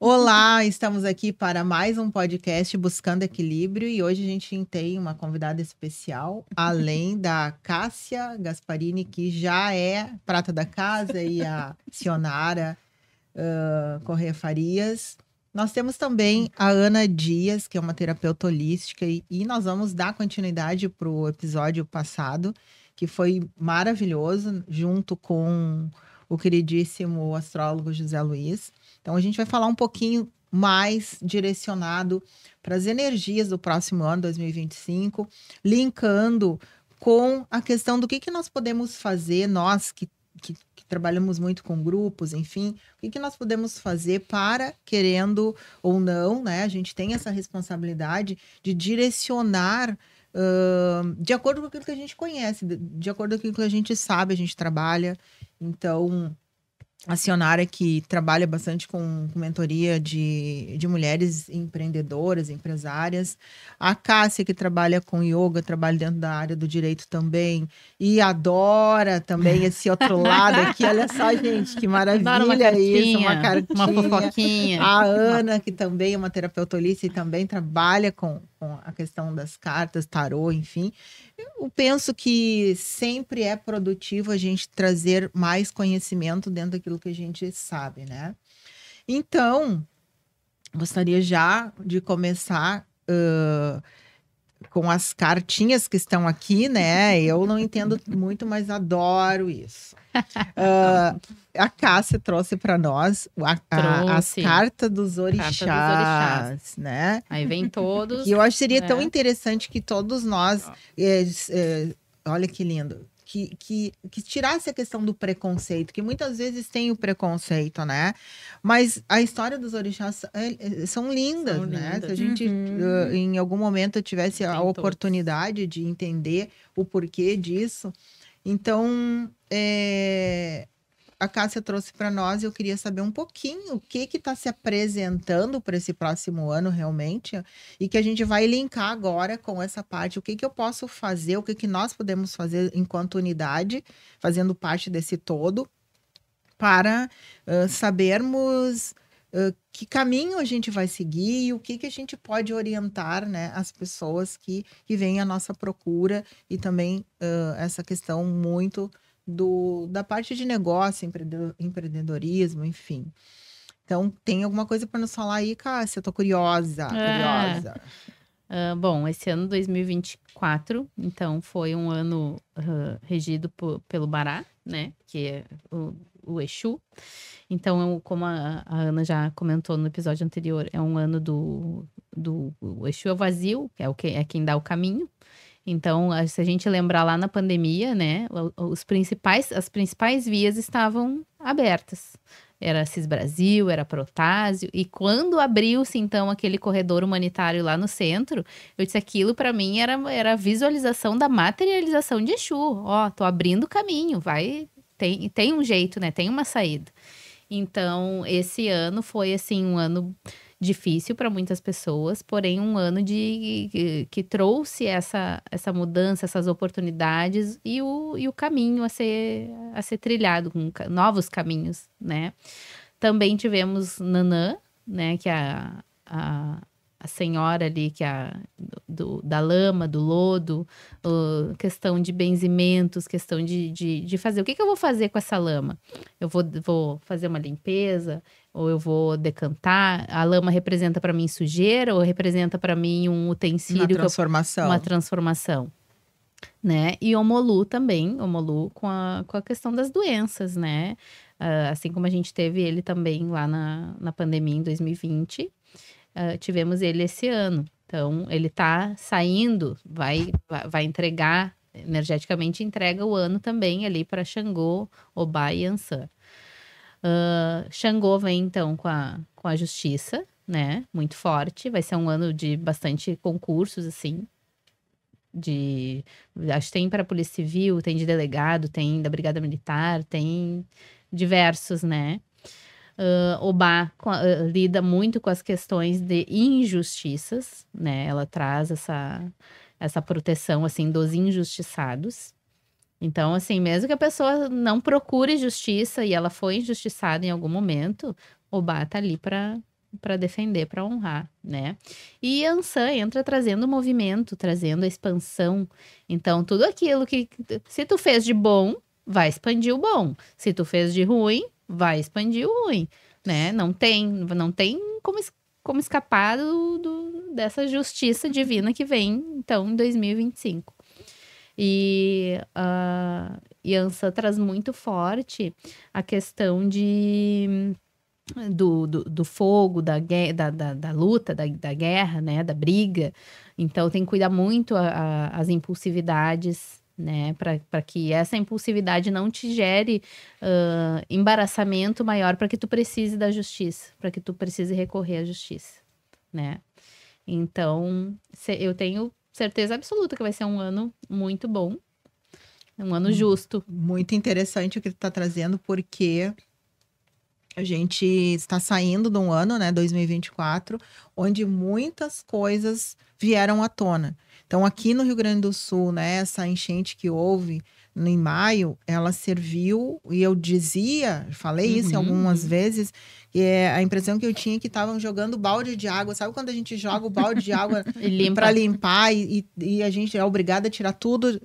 Olá, estamos aqui para mais um podcast Buscando Equilíbrio e hoje a gente tem uma convidada especial, além da Cássia Gasparini, que já é prata da casa, e a Sionara Corrêa Farias. Nós temos também a Ana Dias, que é uma terapeuta holística, e nós vamos dar continuidade para o episódio passado, que foi maravilhoso, junto com o queridíssimo astrólogo José Luiz. Então, a gente vai falar um pouquinho mais direcionado para as energias do próximo ano, 2025, linkando com a questão do que nós podemos fazer, nós que trabalhamos muito com grupos, enfim, o que nós podemos fazer para, querendo ou não, né? A gente tem essa responsabilidade de direcionar de acordo com aquilo que a gente conhece, de acordo com aquilo que a gente sabe, a gente trabalha. Então, a Sionara, que trabalha bastante com mentoria de mulheres empreendedoras, empresárias. A Cássia, que trabalha com yoga, trabalha dentro da área do direito também. E adora também esse outro lado aqui. Olha só, gente, que maravilha isso. Uma cartinha. Uma fofoquinha. A Ana, que também é uma terapeuta holística e também trabalha com a questão das cartas, tarô, enfim. Eu penso que sempre é produtivo a gente trazer mais conhecimento dentro daquilo que a gente sabe, né? Então, gostaria já de começar com as cartinhas que estão aqui, né? Eu não entendo muito, mas adoro isso. A Cássia trouxe para nós as cartas dos orixás, né? Aí vem todos. Que eu acho que seria tão interessante que todos nós, olha que lindo, que tirasse a questão do preconceito, que muitas vezes tem o preconceito, né? Mas a história dos orixás são lindas, né? Se a gente, em algum momento, tivesse a oportunidade de entender o porquê disso. Então, a Cássia trouxe para nós e eu queria saber um pouquinho o que está se apresentando para esse próximo ano realmente e que a gente vai linkar agora com essa parte, o que eu posso fazer, o que nós podemos fazer enquanto unidade, fazendo parte desse todo, para sabermos que caminho a gente vai seguir e o que a gente pode orientar, né, as pessoas que vêm à nossa procura e também essa questão muito da parte de negócio, empreendedorismo, enfim. Então, tem alguma coisa para nos falar aí, Cássia? Eu tô curiosa. Bom, esse ano 2024, então, foi um ano regido pelo Bará, né? Que é o Exu. Então, como a Ana já comentou no episódio anterior, é um ano o Exu é o vazio, que é quem dá o caminho. Então, se a gente lembrar lá na pandemia, né, as principais vias estavam abertas. Era Cis Brasil, era Protásio, e quando abriu-se, então, aquele corredor humanitário lá no centro, eu disse, aquilo para mim era a visualização da materialização de Exu. Ó, tô abrindo caminho, tem um jeito, né, tem uma saída. Então, esse ano foi, assim, um ano difícil para muitas pessoas, porém um ano que trouxe essa mudança, essas oportunidades e o caminho a ser trilhado, com novos caminhos, né? Também tivemos Nanã, né, que é a senhora ali, que é da lama, do lodo, questão de benzimentos, questão de fazer. O que eu vou fazer com essa lama? Eu vou fazer uma limpeza, ou eu vou decantar? A lama representa para mim sujeira, ou representa para mim um utensílio? Uma transformação. Né? E Omolu também, Omolu com a questão das doenças, né? Assim como a gente teve ele também lá na pandemia em 2020, tivemos ele esse ano. Então, ele tá saindo, vai entregar, energeticamente entrega o ano também ali para Xangô, Obá e Ansan. Xangô vem, então, com a justiça, né? Muito forte. Vai ser um ano de bastante concursos, assim. Acho que tem para a Polícia Civil, tem de delegado, tem da Brigada Militar, tem diversos, né? Obá lida muito com as questões de injustiças, né? Ela traz essa proteção, assim, dos injustiçados. Então, assim, mesmo que a pessoa não procure justiça e ela foi injustiçada em algum momento, Obá tá ali para para defender, para honrar, né? E Ansan entra trazendo movimento, trazendo a expansão. Então, tudo aquilo que... Se tu fez de bom, vai expandir o bom. Se tu fez de ruim, vai expandir o ruim, né? Não tem como escapar dessa justiça divina que vem, então, em 2025. E Ansan traz muito forte a questão do fogo, da luta, da guerra, né, da briga. Então, tem que cuidar muito as impulsividades, né, para que essa impulsividade não te gere embaraçamento maior para que tu precise da justiça, para que tu precise recorrer à justiça, né. Então, eu tenho certeza absoluta que vai ser um ano muito bom, um ano justo. Muito interessante o que tu tá trazendo, porque a gente está saindo de um ano, né, 2024, onde muitas coisas vieram à tona. Então, aqui no Rio Grande do Sul, né, essa enchente que houve em maio, ela serviu, e eu falei isso algumas vezes, e a impressão que eu tinha que estavam jogando balde de água. Sabe quando a gente joga o balde de água para limpar e a gente é obrigada a tirar tudo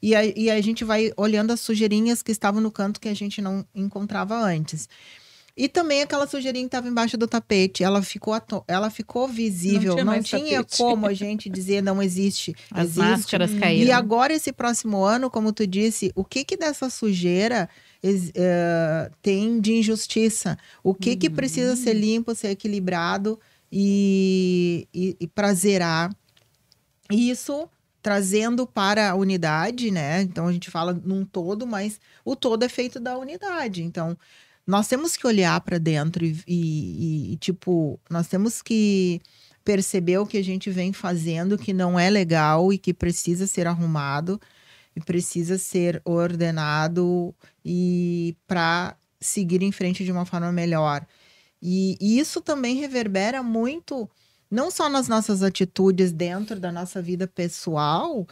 e a gente vai olhando as sujeirinhas que estavam no canto que a gente não encontrava antes. E também aquela sujeirinha que estava embaixo do tapete, ela ficou visível, não tinha como a gente dizer não existe. As máscaras caíram. E agora esse próximo ano, como tu disse, o que dessa sujeira tem de injustiça? O que precisa ser limpo, ser equilibrado e para zerar? Isso trazendo para a unidade, né? Então a gente fala num todo, mas o todo é feito da unidade. Então nós temos que olhar para dentro e, tipo, nós temos que perceber o que a gente vem fazendo que não é legal e que precisa ser arrumado e precisa ser ordenado e para seguir em frente de uma forma melhor. E isso também reverbera muito, não só nas nossas atitudes dentro da nossa vida pessoal,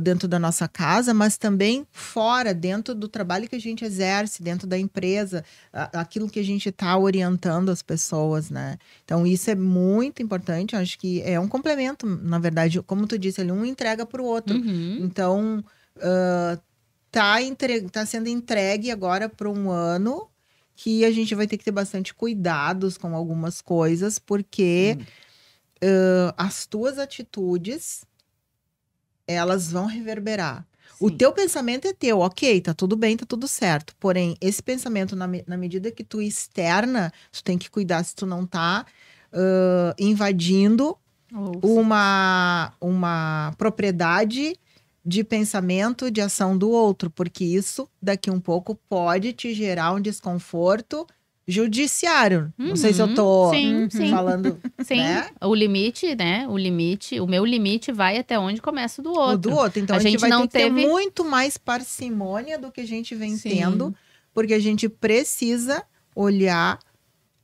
dentro da nossa casa, mas também fora, dentro do trabalho que a gente exerce, dentro da empresa, aquilo que a gente está orientando as pessoas, né? Então, isso é muito importante, eu acho que é um complemento, na verdade, como tu disse, um entrega para o outro. Então, tá sendo entregue agora para um ano que a gente vai ter que ter bastante cuidados com algumas coisas, porque as tuas atitudes elas vão reverberar. Sim. O teu pensamento é teu, ok, tá tudo bem, tá tudo certo. Porém, esse pensamento, na medida que tu externa, tu tem que cuidar se tu não tá invadindo uma propriedade de pensamento, de ação do outro. Porque isso, daqui um pouco, pode te gerar um desconforto judiciário. Não sei se eu tô falando. Sim, né? O limite, né? O meu limite vai até onde começa o do outro. O do outro. Então a gente vai ter muito mais parcimônia do que a gente vem tendo, porque a gente precisa olhar.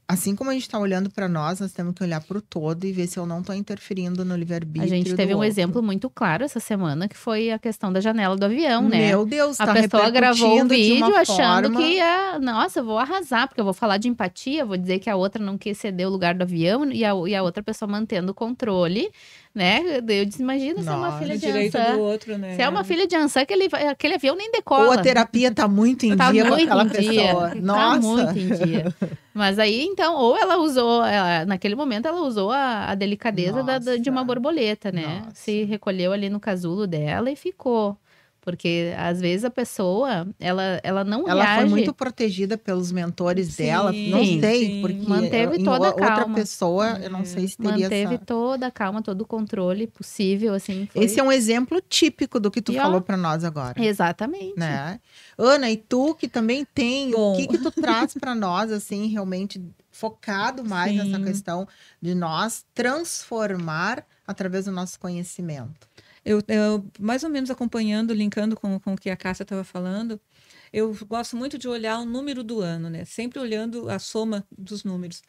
Assim como a gente está olhando para nós temos que olhar para o todo e ver se eu não estou interferindo no livre-arbítrio. A gente teve um exemplo muito claro essa semana, que foi a questão da janela do avião, né? Meu Deus, a pessoa gravou um vídeo achando que nossa, eu vou arrasar, porque eu vou falar de empatia, vou dizer que a outra não quis ceder o lugar do avião e a outra pessoa mantendo o controle, né? Eu disse, imagina se é uma filha de Ansan. Né? Se é uma filha de Ansan, aquele avião nem decola. Ou a terapia tá muito em dia com aquela pessoa. Nossa! Tá muito em dia. Mas aí, então, ou ela usou, naquele momento, ela usou a delicadeza de uma borboleta, né? Nossa. Se recolheu ali no casulo dela e ficou. Porque, às vezes, a pessoa, ela não reage. Ela foi muito protegida pelos mentores dela. Não sei, porque manteve toda a calma. Outra pessoa, eu não sei se teria Manteve toda a calma, todo o controle possível, assim. Esse é um exemplo típico do que tu falou para nós agora. Exatamente. Né? Ana, e tu que também tem, o que tu traz para nós, assim, realmente focado mais nessa questão de nós transformar através do nosso conhecimento? Eu mais ou menos acompanhando, linkando com o que a Cássia estava falando, eu gosto muito de olhar o número do ano, né? Sempre olhando a soma dos números.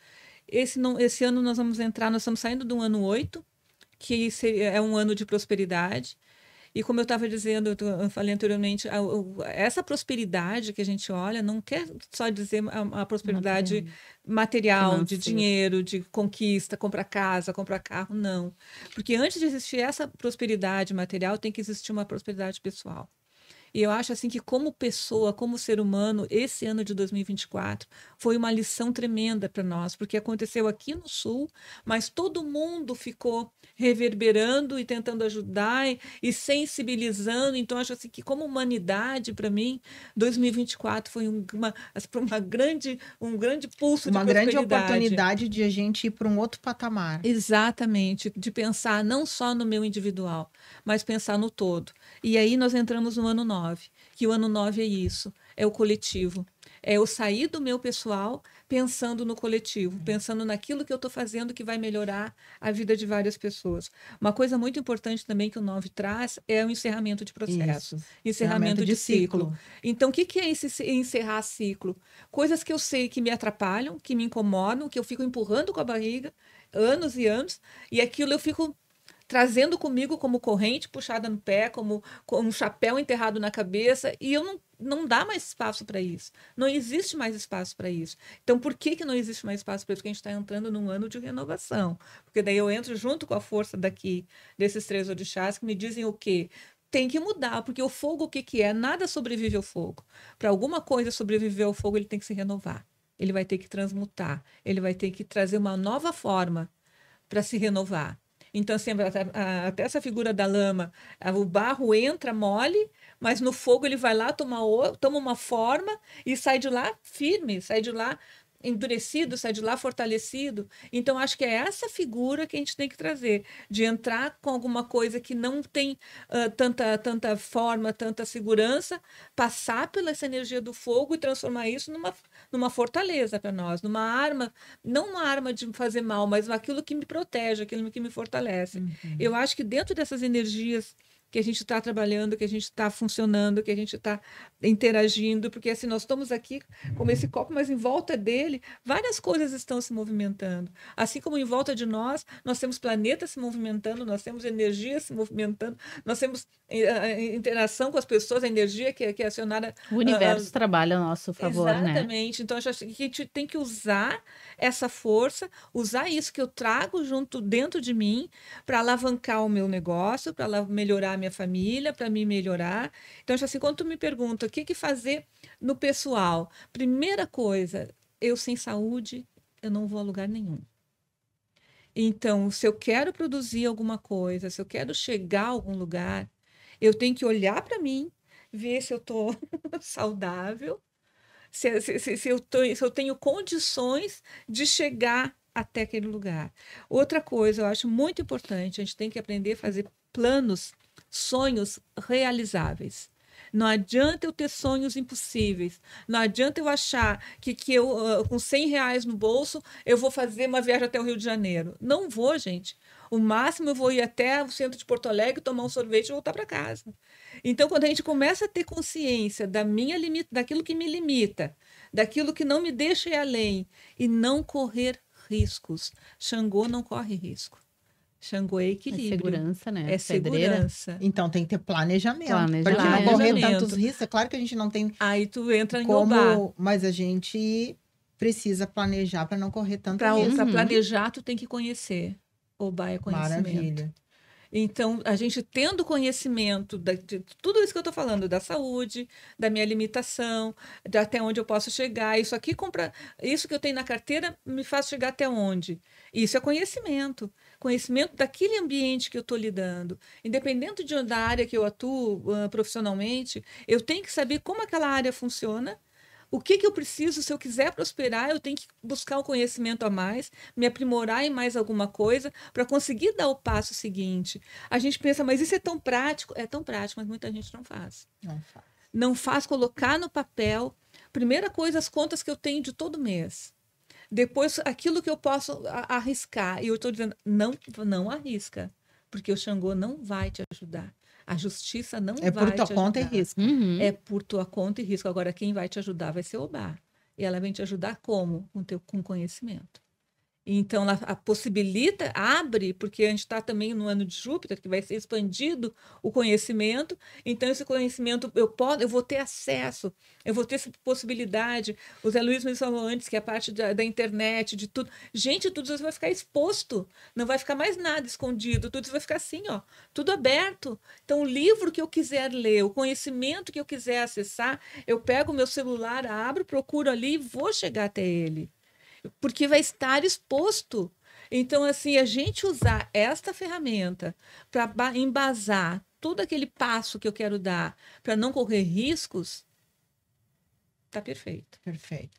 Esse ano nós estamos saindo de um ano 8, que é um ano de prosperidade, E como eu estava dizendo, eu falei anteriormente, essa prosperidade que a gente olha não quer só dizer a prosperidade material, de Financeiro. dinheiro, de conquista, comprar casa, comprar carro, não. Porque antes de existir essa prosperidade material, tem que existir uma prosperidade pessoal. E eu acho assim que como pessoa, como ser humano, esse ano de 2024 foi uma lição tremenda para nós, porque aconteceu aqui no Sul, mas todo mundo ficou reverberando e tentando ajudar e sensibilizando. Então, acho assim que como humanidade, para mim, 2024 foi um grande pulso de Uma grande prosperidade. oportunidade de a gente ir para um outro patamar. Exatamente, de pensar não só no meu individual, mas pensar no todo. E aí nós entramos no ano 9, que o ano 9 é isso, é o coletivo. É eu sair do meu pessoal pensando no coletivo, pensando naquilo que eu estou fazendo que vai melhorar a vida de várias pessoas. Uma coisa muito importante também que o 9 traz é o encerramento de processo, Isso. encerramento de ciclo. Então, o que é encerrar ciclo? Coisas que eu sei que me atrapalham, que me incomodam, que eu fico empurrando com a barriga, anos e anos, e aquilo eu fico trazendo comigo como corrente puxada no pé, como um chapéu enterrado na cabeça, e eu não dá mais espaço para isso. Não existe mais espaço para isso. Então, por que não existe mais espaço para isso? Porque a gente está entrando num ano de renovação. Porque daí eu entro junto com a força daqui, desses 3 orixás, que me dizem o quê? Tem que mudar, porque o fogo, o que é? Nada sobrevive ao fogo. Para alguma coisa sobreviver ao fogo, ele tem que se renovar. Ele vai ter que transmutar. Ele vai ter que trazer uma nova forma para se renovar. Então, assim, até essa figura da lama, o barro entra mole, mas no fogo ele vai lá, toma uma forma e sai de lá firme, sai de lá endurecido, sai de lá fortalecido. Então, acho que é essa figura que a gente tem que trazer, de entrar com alguma coisa que não tem tanta forma, tanta segurança, passar pela essa energia do fogo e transformar isso numa fortaleza para nós, numa arma, não uma arma de fazer mal, mas aquilo que me protege, aquilo que me fortalece. Eu acho que dentro dessas energias que a gente está trabalhando, que a gente está funcionando, que a gente está interagindo, porque assim, nós estamos aqui como esse copo, mas em volta dele, várias coisas estão se movimentando. Assim como em volta de nós temos planetas se movimentando, nós temos energia se movimentando, nós temos interação com as pessoas, a energia que é acionada. O universo trabalha a nosso favor, né? Exatamente. Então, acho que a gente tem que usar essa força, usar isso que eu trago junto dentro de mim para alavancar o meu negócio, para melhorar a minha família, para me melhorar. Então, acho assim, quando tu me pergunta o que fazer no pessoal, primeira coisa, eu sem saúde, eu não vou a lugar nenhum. Então, se eu quero produzir alguma coisa, se eu quero chegar a algum lugar, eu tenho que olhar para mim, ver se eu estou saudável, se eu tenho condições de chegar até aquele lugar. Outra coisa, eu acho muito importante, a gente tem que aprender a fazer planos, sonhos realizáveis. Não adianta eu ter sonhos impossíveis. Não adianta eu achar que eu, com R$100 no bolso, eu vou fazer uma viagem até o Rio de Janeiro. Não vou, gente. O máximo eu vou ir até o centro de Porto Alegre, tomar um sorvete e voltar para casa. Então, quando a gente começa a ter consciência daquilo que me limita, daquilo que não me deixa ir além, e não correr riscos. Xangô não corre risco. Xangô é equilíbrio. É segurança, né? É segurança. Então tem que ter planejamento. Porque não Planejamento. correr tantos riscos, é claro que a gente não tem Aí tu entra em como, Obá. mas a gente precisa planejar para não correr tanto risco. Para planejar, tu tem que conhecer. Obá é conhecimento. Maravilha. Então, a gente tendo conhecimento de tudo isso que eu estou falando, da saúde, da minha limitação, de até onde eu posso chegar, isso que eu tenho na carteira me faz chegar até onde? Isso é conhecimento. Conhecimento daquele ambiente que eu estou lidando. Independente da área que eu atuo profissionalmente, eu tenho que saber como aquela área funciona. O que eu preciso, se eu quiser prosperar, eu tenho que buscar um conhecimento a mais, me aprimorar em mais alguma coisa para conseguir dar o passo seguinte. A gente pensa, mas isso é tão prático? É tão prático, mas muita gente não faz. Não faz colocar no papel. Primeira coisa, as contas que eu tenho de todo mês. Depois, aquilo que eu posso arriscar. E eu estou dizendo, não arrisca, porque o Xangô não vai te ajudar. A justiça não vai te ajudar. É por tua conta e risco. É por tua conta e risco. Agora, quem vai te ajudar vai ser o Obá. E ela vem te ajudar como? Com conhecimento. Então, ela possibilita, abre, porque a gente está também no ano de Júpiter, que vai ser expandido o conhecimento. Então, esse conhecimento eu vou ter acesso, eu vou ter essa possibilidade. O Zé Luiz me falou antes que a parte da internet, de tudo. Gente, tudo isso vai ficar exposto, não vai ficar mais nada escondido, tudo isso vai ficar assim, ó, tudo aberto. Então, o livro que eu quiser ler, o conhecimento que eu quiser acessar, eu pego o meu celular, abro, procuro ali e vou chegar até ele. Porque vai estar exposto. Então, assim, a gente usar esta ferramenta para embasar todo aquele passo que eu quero dar para não correr riscos, tá perfeito. Perfeito.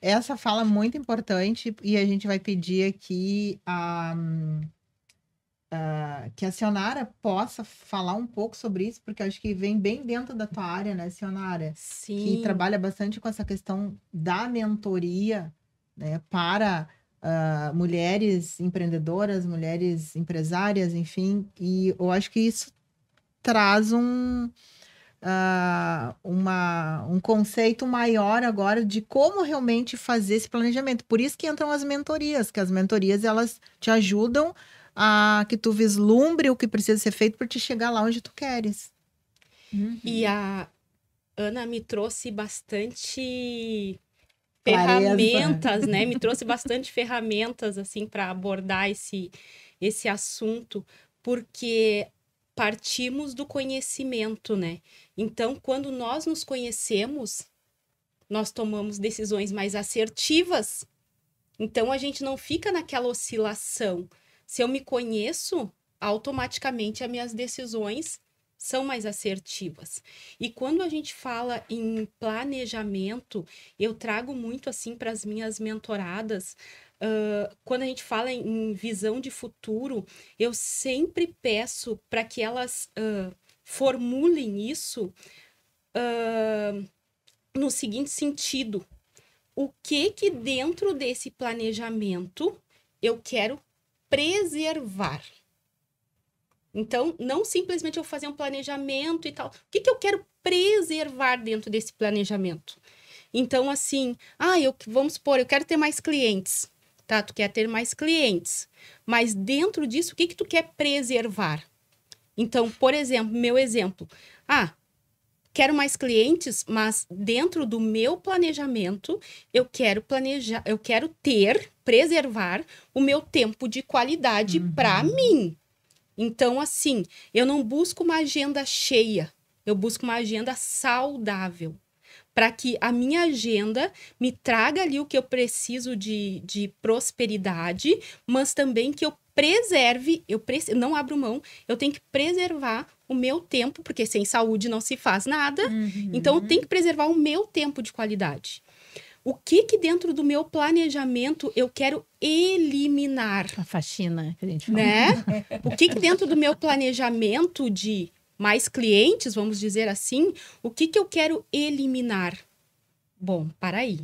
Essa fala é muito importante e a gente vai pedir aqui que a Sionara possa falar um pouco sobre isso, porque eu acho que vem bem dentro da tua área, né, Sionara? Que Sim. trabalha bastante com essa questão da mentoria, né, para mulheres empreendedoras, mulheres empresárias, enfim. E eu acho que isso traz um conceito maior agora de como realmente fazer esse planejamento. Por isso que entram as mentorias, que as mentorias elas te ajudam a que tu vislumbre o que precisa ser feito para te chegar lá onde tu queres. E a Ana me trouxe bastante Clareza. ferramentas, né? Me trouxe bastante ferramentas, assim, para abordar esse assunto, porque partimos do conhecimento, né? Então, quando nós nos conhecemos, nós tomamos decisões mais assertivas. Então, a gente não fica naquela oscilação. Se eu me conheço, automaticamente as minhas decisões são mais assertivas. E quando a gente fala em planejamento, eu trago muito assim para as minhas mentoradas. Quando a gente fala em visão de futuro, eu sempre peço para que elas formulem isso no seguinte sentido: o que dentro desse planejamento eu quero preservar? Então, não simplesmente eu fazer um planejamento e tal. O que eu quero preservar dentro desse planejamento? Então, assim, vamos supor, eu quero ter mais clientes, tá? Tu quer ter mais clientes. Mas dentro disso, o que tu quer preservar? Então, por exemplo, meu exemplo. Quero mais clientes, mas dentro do meu planejamento, eu quero preservar o meu tempo de qualidade para mim. Então, assim, eu não busco uma agenda cheia, eu busco uma agenda saudável, para que a minha agenda me traga ali o que eu preciso de prosperidade, mas também que eu preserve, não abro mão, eu tenho que preservar o meu tempo, porque sem saúde não se faz nada, então eu tenho que preservar o meu tempo de qualidade. O que dentro do meu planejamento eu quero eliminar? A faxina que a gente fala. Né? O que dentro do meu planejamento de mais clientes, vamos dizer assim, o que eu quero eliminar? Bom, para aí.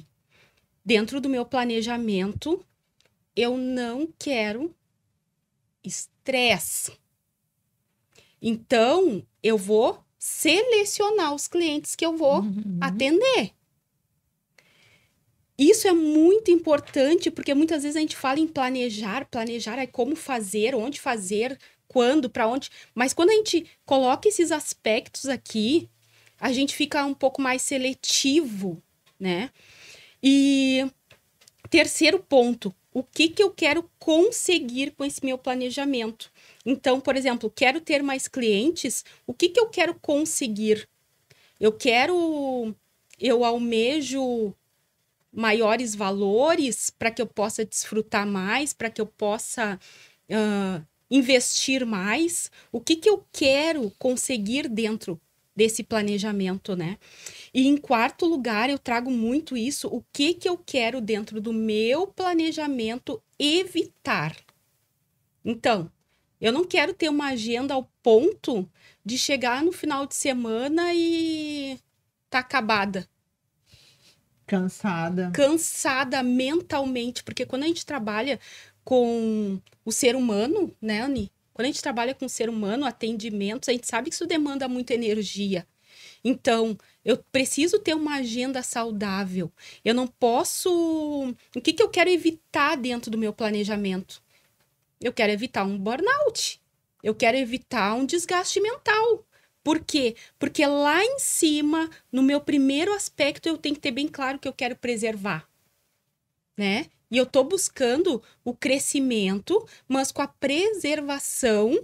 Dentro do meu planejamento, eu não quero estresse. Então, eu vou selecionar os clientes que eu vou atender. Isso é muito importante, porque muitas vezes a gente fala em planejar é como fazer, onde fazer, quando, para onde. Mas quando a gente coloca esses aspectos aqui, a gente fica um pouco mais seletivo, né? E terceiro ponto, o que eu quero conseguir com esse meu planejamento? Então, por exemplo, quero ter mais clientes, o que eu quero conseguir? Eu almejo maiores valores para que eu possa desfrutar mais, para que eu possa investir mais. O que eu quero conseguir dentro desse planejamento, né? E em quarto lugar, eu trago muito isso, o que eu quero dentro do meu planejamento evitar. Então, eu não quero ter uma agenda ao ponto de chegar no final de semana e tá acabada. Cansada mentalmente, porque quando a gente trabalha com o ser humano, né, Anny? Quando a gente trabalha com o ser humano, atendimentos, a gente sabe que isso demanda muita energia. Então, eu preciso ter uma agenda saudável. Eu não posso... O que eu quero evitar dentro do meu planejamento? Eu quero evitar um burnout. Eu quero evitar um desgaste mental. Por quê? Porque lá em cima, no meu primeiro aspecto, eu tenho que ter bem claro que eu quero preservar, né? E eu tô buscando o crescimento, mas com a preservação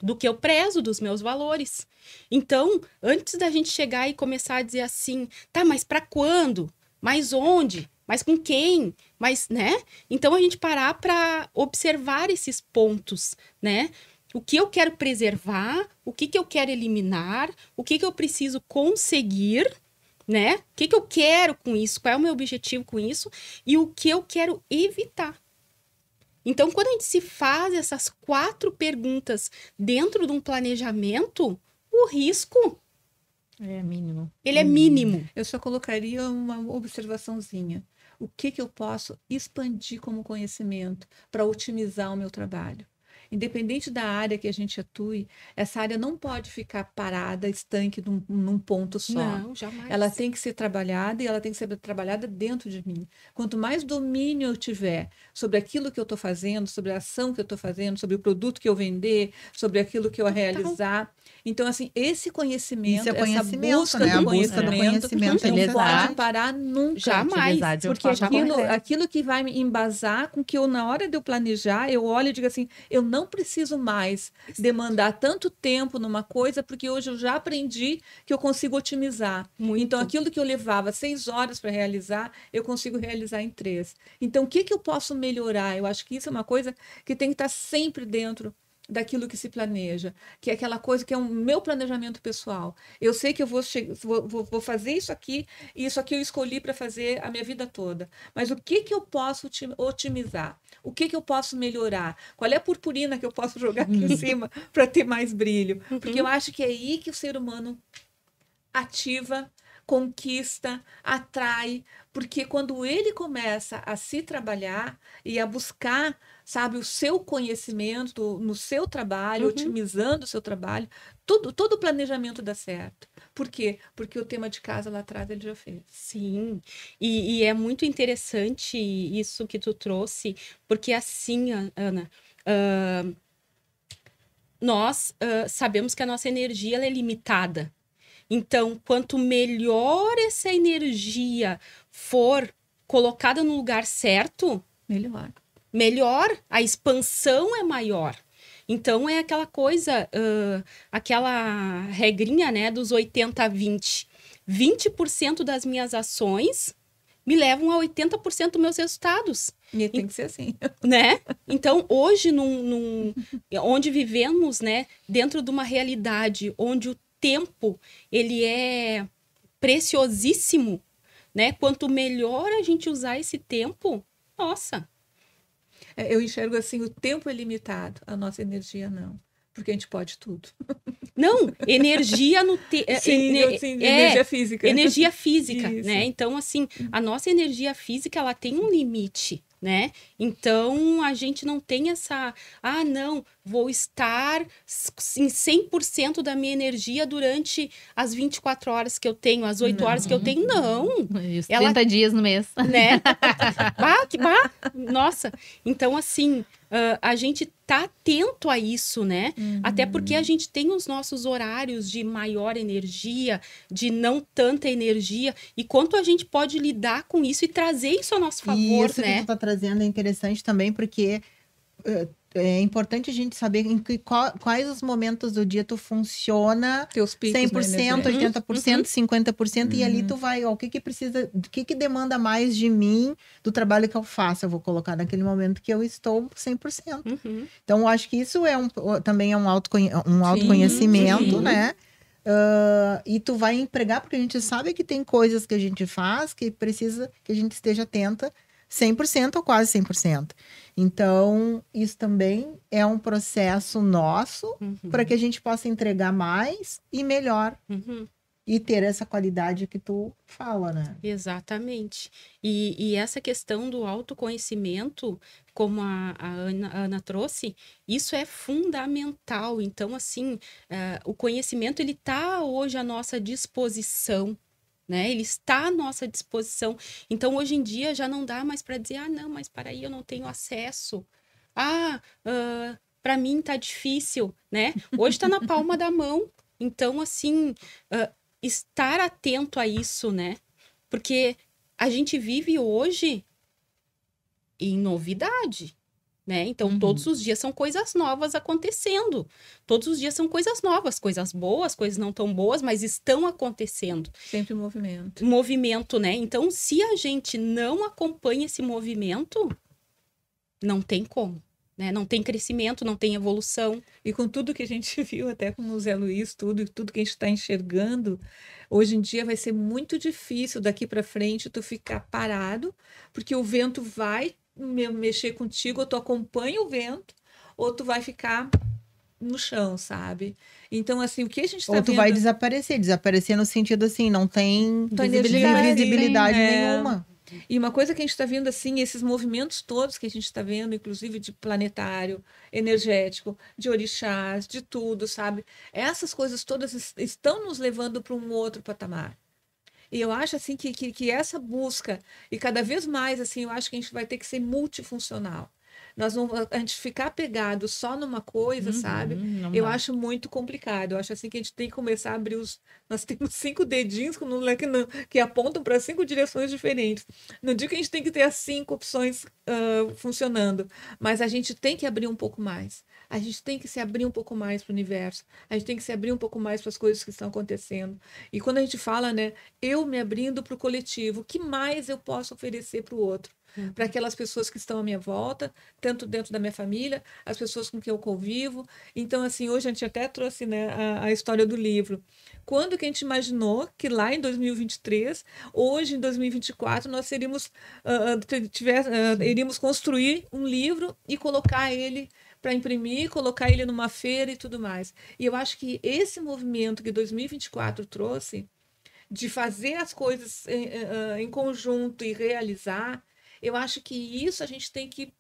do que eu prezo, dos meus valores. Então, antes da gente chegar e começar a dizer assim, tá, mas para quando? Mas onde? Mas com quem? Mas, né? Então, a gente parar para observar esses pontos, né? O que eu quero preservar, o que eu quero eliminar, o que eu preciso conseguir, né? O que eu quero com isso, qual é o meu objetivo com isso e o que eu quero evitar. Então, quando a gente se faz essas 4 perguntas dentro de um planejamento, o risco, É mínimo. ele é mínimo. Eu só colocaria uma observaçãozinha. O que eu posso expandir como conhecimento para otimizar o meu trabalho? Independente da área que a gente atue, essa área não pode ficar parada, estanque num ponto só. Não, jamais. Ela tem que ser trabalhada e ela tem que ser trabalhada dentro de mim. Quanto mais domínio eu tiver sobre aquilo que eu estou fazendo, sobre a ação que eu estou fazendo, sobre o produto que eu vender, sobre aquilo que eu realizar. Então, assim, esse conhecimento, essa busca né? do A busca do conhecimento não pode parar nunca. Jamais. Porque aquilo que vai me embasar com que eu, na hora de eu planejar, eu olho e digo assim, eu não preciso mais demandar tanto tempo numa coisa, porque hoje eu já aprendi que eu consigo otimizar. Muito. Então, aquilo que eu levava 6 horas para realizar, eu consigo realizar em 3. Então, o que eu posso melhorar? Eu acho que isso é uma coisa que tem que estar sempre dentro daquilo que se planeja, que é aquela coisa que é o meu planejamento pessoal. Eu sei que eu vou fazer isso aqui, e isso aqui eu escolhi para fazer a minha vida toda. Mas o que eu posso otimizar? O que eu posso melhorar? Qual é a purpurina que eu posso jogar aqui em cima para ter mais brilho? Porque eu acho que é aí que o ser humano ativa, conquista, atrai, porque quando ele começa a se trabalhar e a buscar, sabe, o seu conhecimento no seu trabalho, otimizando o seu trabalho, todo o planejamento dá certo. Por quê? Porque o tema de casa lá atrás ele já fez. Sim, e é muito interessante isso que tu trouxe, porque assim, Ana, nós sabemos que a nossa energia ela é limitada. Então, quanto melhor essa energia for colocada no lugar certo, melhor, a expansão é maior. Então, é aquela coisa, aquela regrinha, né, dos 80-20. 20% das minhas ações me levam a 80% dos meus resultados. E tem que ser assim. Né? Então, hoje, onde vivemos, né, dentro de uma realidade onde o tempo, ele é preciosíssimo, né? Quanto melhor a gente usar esse tempo, nossa. Eu enxergo assim, o tempo é limitado, a nossa energia não. Porque a gente pode tudo. Não, energia no energia física. Energia física, Isso. né? Então, assim, a nossa energia física, ela tem um limite, né? Então, a gente não tem essa... Ah, não, vou estar em 100% da minha energia durante as 24 horas que eu tenho, as 8 horas que eu tenho. Não. E os 30 dias no mês. Né? Nossa. Então, assim, a gente tá atento a isso, né? Até porque a gente tem os nossos horários de maior energia, de não tanta energia, e quanto a gente pode lidar com isso e trazer isso a nosso favor, e isso né? que tu tá trazendo é interessante também, porque é importante a gente saber quais os momentos do dia tu funciona Teus picos 100%, 80%, 50%, e ali tu vai, ó, o que precisa, o que demanda mais de mim, do trabalho que eu faço, eu vou colocar naquele momento que eu estou 100%. Então, eu acho que isso também é um autoconhecimento, né? E tu vai empregar, porque a gente sabe que tem coisas que a gente faz que precisa que a gente esteja atenta 100% ou quase 100%. Então, isso também é um processo nosso para que a gente possa entregar mais e melhor e ter essa qualidade que tu fala, né? Exatamente. E essa questão do autoconhecimento, como a Ana trouxe, isso é fundamental. Então, assim, o conhecimento, ele está hoje à nossa disposição, né? Ele está à nossa disposição. Então, hoje em dia, já não dá mais para dizer, ah, não, mas para aí eu não tenho acesso. Para mim tá difícil, né? Hoje está na palma da mão. Então, assim, estar atento a isso, né? Porque a gente vive hoje em novidade, né? Então, todos os dias são coisas novas acontecendo. Todos os dias são coisas novas, coisas boas, coisas não tão boas, mas estão acontecendo. Sempre movimento. Movimento, né? Então, se a gente não acompanha esse movimento, não tem como. Né? Não tem crescimento, não tem evolução. E com tudo que a gente viu, até com o Zé Luiz, tudo que a gente está enxergando, hoje em dia vai ser muito difícil daqui para frente tu ficar parado, porque o vento vai mexer contigo, ou tu acompanha o vento, ou tu vai ficar no chão, sabe? Então, assim, o que a gente está vendo... Ou tu vai desaparecer no sentido assim, não tem visibilidade nenhuma. E uma coisa que a gente está vendo, assim, esses movimentos todos que a gente está vendo, inclusive de planetário, energético, de orixás, de tudo, sabe? Essas coisas todas estão nos levando para um outro patamar. E eu acho, assim, que essa busca, e cada vez mais, assim, eu acho que a gente vai ter que ser multifuncional. A gente ficar apegado só numa coisa, sabe? Eu acho muito complicado. Eu acho assim que a gente tem que começar a abrir os. Nós temos 5 dedinhos que apontam para 5 direções diferentes. Não digo que a gente tem que ter as 5 opções funcionando, mas a gente tem que abrir um pouco mais. A gente tem que se abrir um pouco mais para o universo. A gente tem que se abrir um pouco mais para as coisas que estão acontecendo. E quando a gente fala, né, eu me abrindo para o coletivo, o que mais eu posso oferecer para o outro? Para aquelas pessoas que estão à minha volta, tanto dentro da minha família, as pessoas com quem eu convivo. Então, assim, hoje a gente até trouxe, né, a história do livro. Quando que a gente imaginou que lá em 2023, hoje em 2024, nós iríamos construir um livro e colocar ele para imprimir, colocar ele numa feira e tudo mais. E eu acho que esse movimento que 2024 trouxe, de fazer as coisas em conjunto e realizar, eu acho que isso a gente tem que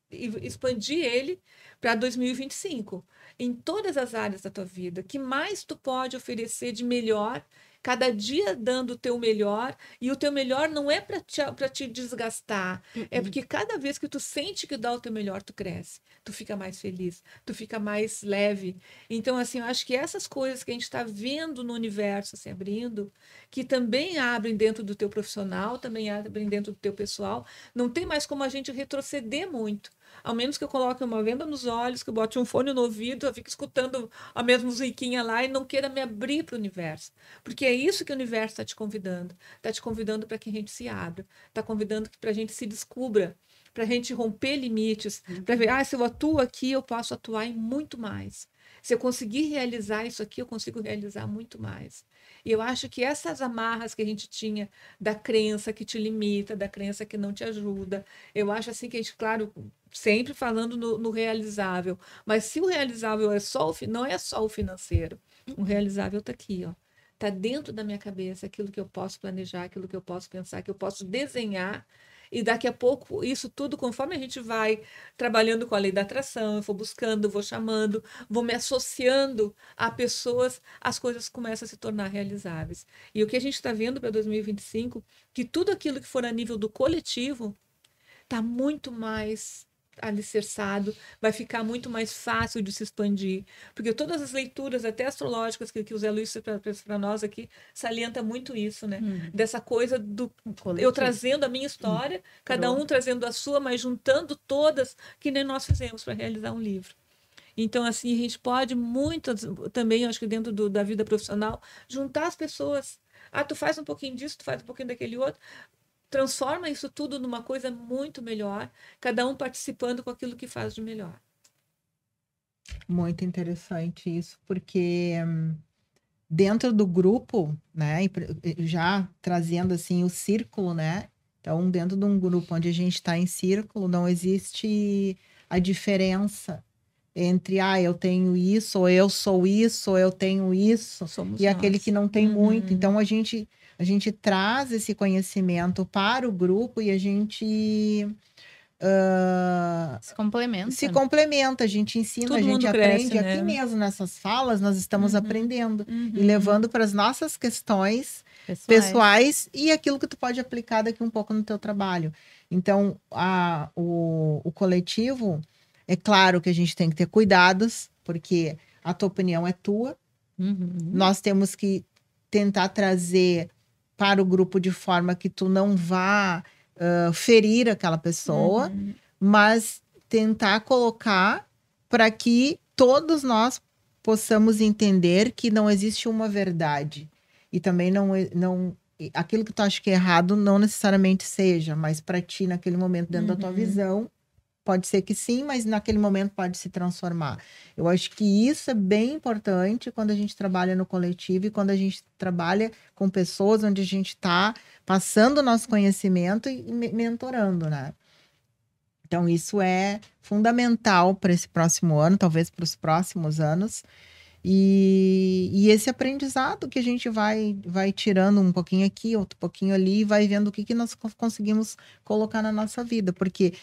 expandir ele para 2025, em todas as áreas da tua vida. Que mais tu pode oferecer de melhor, cada dia dando o teu melhor, e o teu melhor não é para te desgastar, é porque cada vez que tu sente que dá o teu melhor, tu cresce, tu fica mais feliz, tu fica mais leve. Então, assim, eu acho que essas coisas que a gente está vendo no universo se abrindo, que também abrem dentro do teu profissional, também abrem dentro do teu pessoal, não tem mais como a gente retroceder muito. Ao menos que eu coloque uma venda nos olhos, que eu bote um fone no ouvido, eu fico escutando a mesma musiquinha lá e não queira me abrir para o universo. Porque é isso que o universo está te convidando. Está te convidando para que a gente se abra. Está convidando para a gente se descubra. Para a gente romper limites. Para ver, se eu atuo aqui, eu posso atuar em muito mais. Se eu conseguir realizar isso aqui, eu consigo realizar muito mais. E eu acho que essas amarras que a gente tinha da crença que te limita, da crença que não te ajuda, eu acho assim que a gente, claro, sempre falando no realizável, mas se o realizável não é só o financeiro, o realizável está aqui, ó. Está dentro da minha cabeça aquilo que eu posso planejar, aquilo que eu posso pensar, que eu posso desenhar. E daqui a pouco, isso tudo, conforme a gente vai trabalhando com a lei da atração, eu vou buscando, vou chamando, vou me associando a pessoas, as coisas começam a se tornar realizáveis. E o que a gente está vendo para 2025, que tudo aquilo que for a nível do coletivo está muito mais alicerçado, vai ficar muito mais fácil de se expandir, porque todas as leituras, até astrológicas, que o Zé Luiz para nós aqui, salienta muito isso, né? Dessa coisa do eu trazendo a minha história, cada um trazendo a sua, mas juntando todas, que nem nós fizemos para realizar um livro. Então, assim, a gente pode muito, também, acho que dentro da vida profissional, juntar as pessoas. Tu faz um pouquinho disso, tu faz um pouquinho daquele outro, transforma isso tudo numa coisa muito melhor, cada um participando com aquilo que faz de melhor. Muito interessante isso, porque dentro do grupo, né, já trazendo assim o círculo, né? Então, dentro de um grupo onde a gente está em círculo, não existe a diferença entre, eu tenho isso, ou eu sou isso, ou eu tenho isso, Somos e aquele nós. que não tem muito. Então, a gente traz esse conhecimento para o grupo e a gente Se complementa. se complementa, a gente ensina, Todo a gente mundo aprende. cresce, Aqui né? mesmo, nessas falas, nós estamos aprendendo e Uhum. levando para as nossas questões pessoais e aquilo que tu pode aplicar daqui um pouco no teu trabalho. Então, o coletivo, é claro que a gente tem que ter cuidados, porque a tua opinião é tua. Nós temos que tentar trazer para o grupo de forma que tu não vá ferir aquela pessoa, mas tentar colocar para que todos nós possamos entender que não existe uma verdade. E também não aquilo que tu acha que é errado não necessariamente seja, mas para ti, naquele momento, dentro da tua visão, pode ser que sim, mas naquele momento pode se transformar. Eu acho que isso é bem importante quando a gente trabalha no coletivo e quando a gente trabalha com pessoas onde a gente está passando o nosso conhecimento e mentorando, né? Então, isso é fundamental para esse próximo ano, talvez para os próximos anos. E esse aprendizado que a gente vai tirando um pouquinho aqui, outro pouquinho ali, e vai vendo o que nós conseguimos colocar na nossa vida. Porque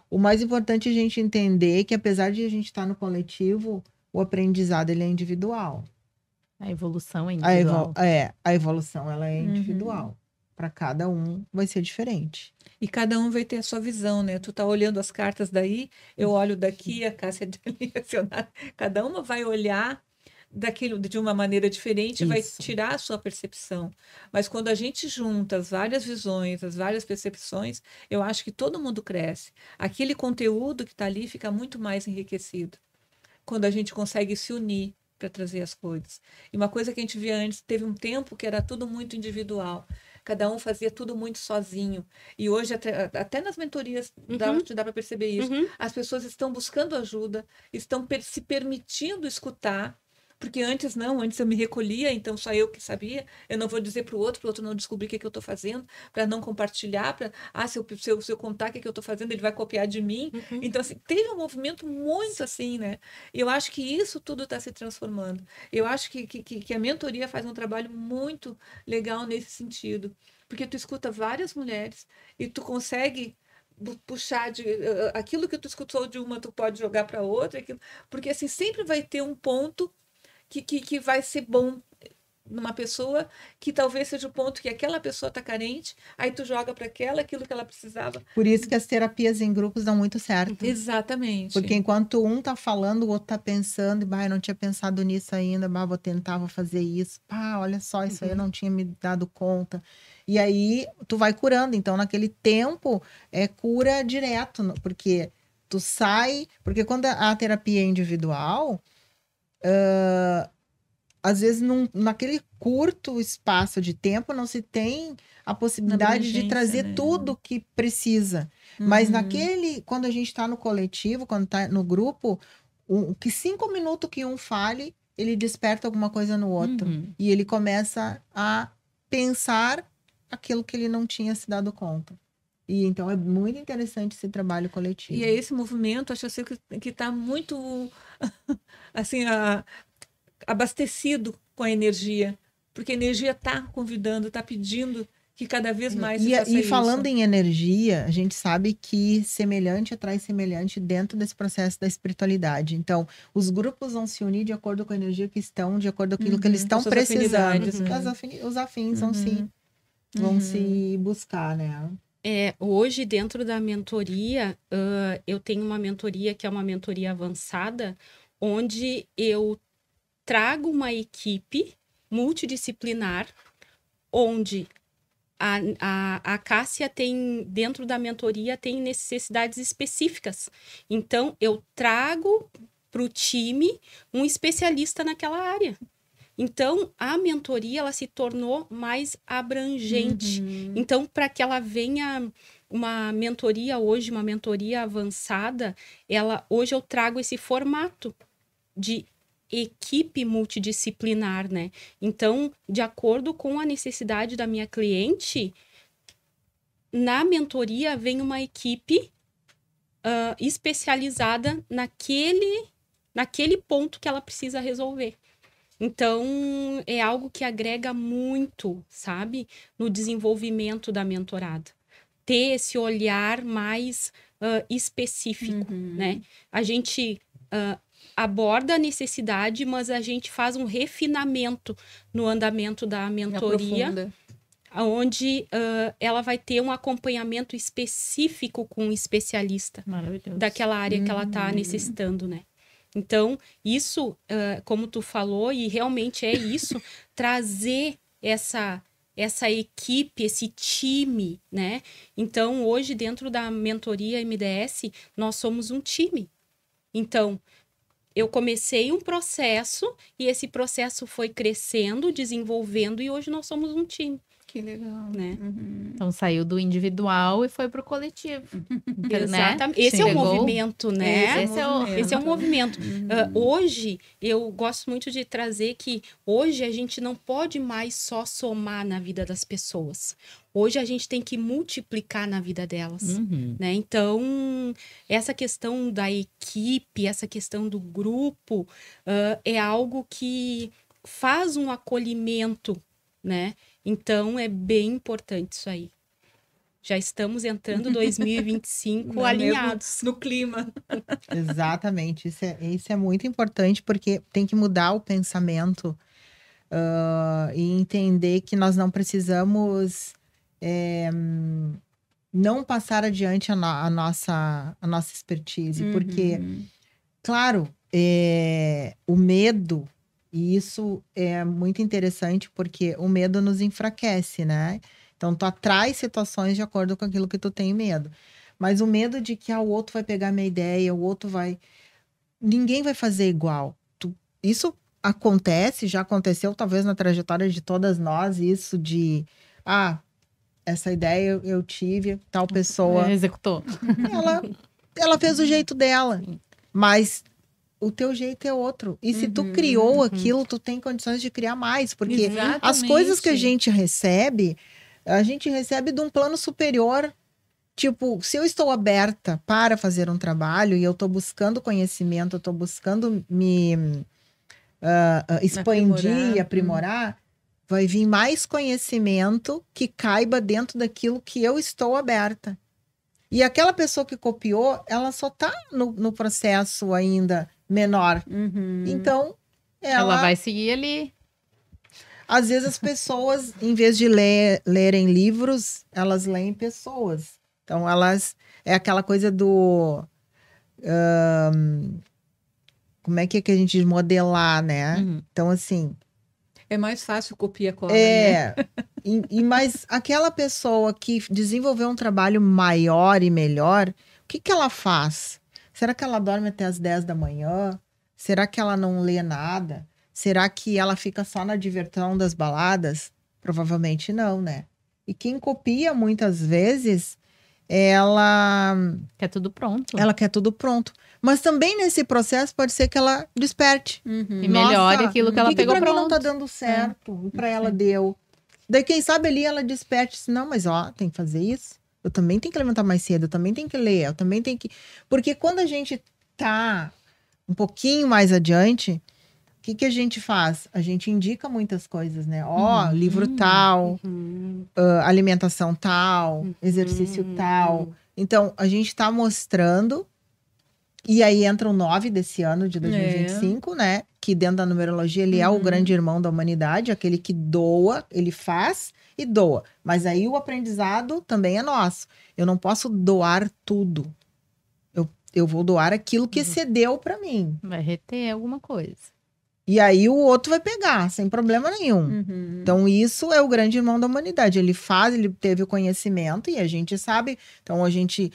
o mais importante é a gente entender que, apesar de a gente estar no coletivo, o aprendizado ele é individual. A evolução é individual. A evolução ela é individual. Para cada um vai ser diferente. E cada um vai ter a sua visão, né? Tu tá olhando as cartas daí, eu olho daqui, a Cássia direcionada. Cada uma vai olhar daquilo de uma maneira diferente, vai tirar a sua percepção. Mas quando a gente junta as várias visões, as várias percepções, eu acho que todo mundo cresce. Aquele conteúdo que está ali fica muito mais enriquecido. Quando a gente consegue se unir para trazer as coisas. E uma coisa que a gente via antes, teve um tempo que era tudo muito individual. Cada um fazia tudo muito sozinho. E hoje, até nas mentorias, dá para perceber isso. As pessoas estão buscando ajuda, estão se permitindo escutar. Porque antes eu me recolhia, então só eu que sabia. Eu não vou dizer para o outro não descobrir o que eu estou fazendo, para não compartilhar, se eu contar o que eu estou fazendo, ele vai copiar de mim. Então, assim, teve um movimento muito assim, né? E eu acho que isso tudo está se transformando. Eu acho que a mentoria faz um trabalho muito legal nesse sentido. Porque tu escuta várias mulheres e tu consegue puxar aquilo que tu escutou de uma, tu pode jogar para outra, porque assim, sempre vai ter um ponto que vai ser bom numa pessoa, que talvez seja o ponto que aquela pessoa está carente, aí tu joga para aquilo que ela precisava. Por isso que as terapias em grupos dão muito certo. Exatamente. Porque enquanto um tá falando, o outro tá pensando, eu não tinha pensado nisso ainda, vou tentar, vou fazer isso. Olha só, isso aí eu não tinha me dado conta. E aí tu vai curando. Então, naquele tempo, é cura direto, porque tu sai. Porque quando a terapia é individual, às vezes naquele curto espaço de tempo não se tem a possibilidade de trazer, né, tudo que precisa. Mas quando a gente está no coletivo, quando está no grupo, que 5 minutos que um fale, ele desperta alguma coisa no outro. E ele começa a pensar aquilo que ele não tinha se dado conta. E então é muito interessante esse trabalho coletivo. E é esse movimento, acho assim, que está muito assim, abastecido com a energia, porque a energia está convidando, está pedindo que cada vez mais se faça isso. E falando em energia, a gente sabe que semelhante atrai semelhante dentro desse processo da espiritualidade. Então, os grupos vão se unir de acordo com a energia que estão, de acordo com aquilo que eles estão precisando. Os afins vão se buscar, né? Hoje, dentro da mentoria, eu tenho uma mentoria que é uma mentoria avançada, onde eu trago uma equipe multidisciplinar, onde a Cássia tem, dentro da mentoria, tem necessidades específicas. Então, eu trago para o time um especialista naquela área. Então, a mentoria, ela se tornou mais abrangente. Então, para que ela venha uma mentoria hoje, uma mentoria avançada, hoje eu trago esse formato de equipe multidisciplinar, né? Então, de acordo com a necessidade da minha cliente, na mentoria vem uma equipe especializada naquele ponto que ela precisa resolver. Então, é algo que agrega muito, sabe, no desenvolvimento da mentorada. Ter esse olhar mais específico, né? A gente aborda a necessidade, mas a gente faz um refinamento no andamento da mentoria, onde ela vai ter um acompanhamento específico com um especialista daquela área que ela está necessitando, né? Então, isso, como tu falou, e realmente é isso, trazer essa equipe, esse time, né? Então, hoje, dentro da mentoria MDS, nós somos um time. Então, eu comecei um processo e esse processo foi crescendo, desenvolvendo e hoje nós somos um time. Que legal. Né? Então saiu do individual e foi pro coletivo. Exatamente. Né? Esse é o movimento, né? Esse é o movimento. Hoje, eu gosto muito de trazer que hoje a gente não pode mais só somar na vida das pessoas. Hoje a gente tem que multiplicar na vida delas, né? Então, essa questão da equipe, essa questão do grupo, é algo que faz um acolhimento, né? Então, é bem importante isso aí. Já estamos entrando 2025 alinhados. No clima. Exatamente. Isso é muito importante, porque tem que mudar o pensamento e entender que nós não precisamos não passar adiante a nossa expertise. Porque, claro, o medo... E isso é muito interessante porque o medo nos enfraquece, né? Então, tu atrai situações de acordo com aquilo que tu tem medo. Mas o medo de que o outro vai pegar minha ideia, o outro vai... Ninguém vai fazer igual. Isso acontece, já aconteceu talvez na trajetória de todas nós, isso de... essa ideia eu tive, tal pessoa... Executou. Ela fez o jeito dela. Mas... o teu jeito é outro. E se tu criou aquilo, tu tem condições de criar mais. Porque Exatamente. as coisas que a gente recebe de um plano superior. Tipo, se eu estou aberta para fazer um trabalho e eu estou buscando conhecimento, eu estou buscando me expandir e aprimorar, vai vir mais conhecimento que caiba dentro daquilo que eu estou aberta. E aquela pessoa que copiou, ela só está no processo ainda menor. Então, ela vai seguir ali. Às vezes as pessoas, em vez de lerem livros, elas leem pessoas. Então, elas... É aquela coisa do... como é que a gente diz? Modelar, né? Então, assim... É mais fácil copiar cola, né? Mas aquela pessoa que desenvolveu um trabalho maior e melhor, o que ela faz? Será que ela dorme até as 10 da manhã? Será que ela não lê nada? Será que ela fica só na diversão das baladas? Provavelmente não, né? E quem copia, muitas vezes, ela... quer tudo pronto. Ela quer tudo pronto. Mas também nesse processo pode ser que ela desperte. E melhore aquilo que ela pegou pra pronto. mim não tá dando certo? E pra ela deu. Daí, quem sabe ali ela desperte. Não, mas tem que fazer isso. Eu também tenho que levantar mais cedo. Eu também tenho que ler. Eu também tenho que... Porque quando a gente tá um pouquinho mais adiante, o que a gente faz? A gente indica muitas coisas, né? Livro tal, alimentação tal, exercício tal. Então, a gente tá mostrando... E aí entra o 9 desse ano de 2025, né? Que dentro da numerologia ele é o grande irmão da humanidade, aquele que doa, ele faz e doa. Mas aí o aprendizado também é nosso. Eu não posso doar tudo. Eu vou doar aquilo que excedeu para mim. Vai reter alguma coisa. E aí o outro vai pegar, sem problema nenhum. Então isso é o grande irmão da humanidade. Ele faz, ele teve o conhecimento e a gente sabe. Então a gente...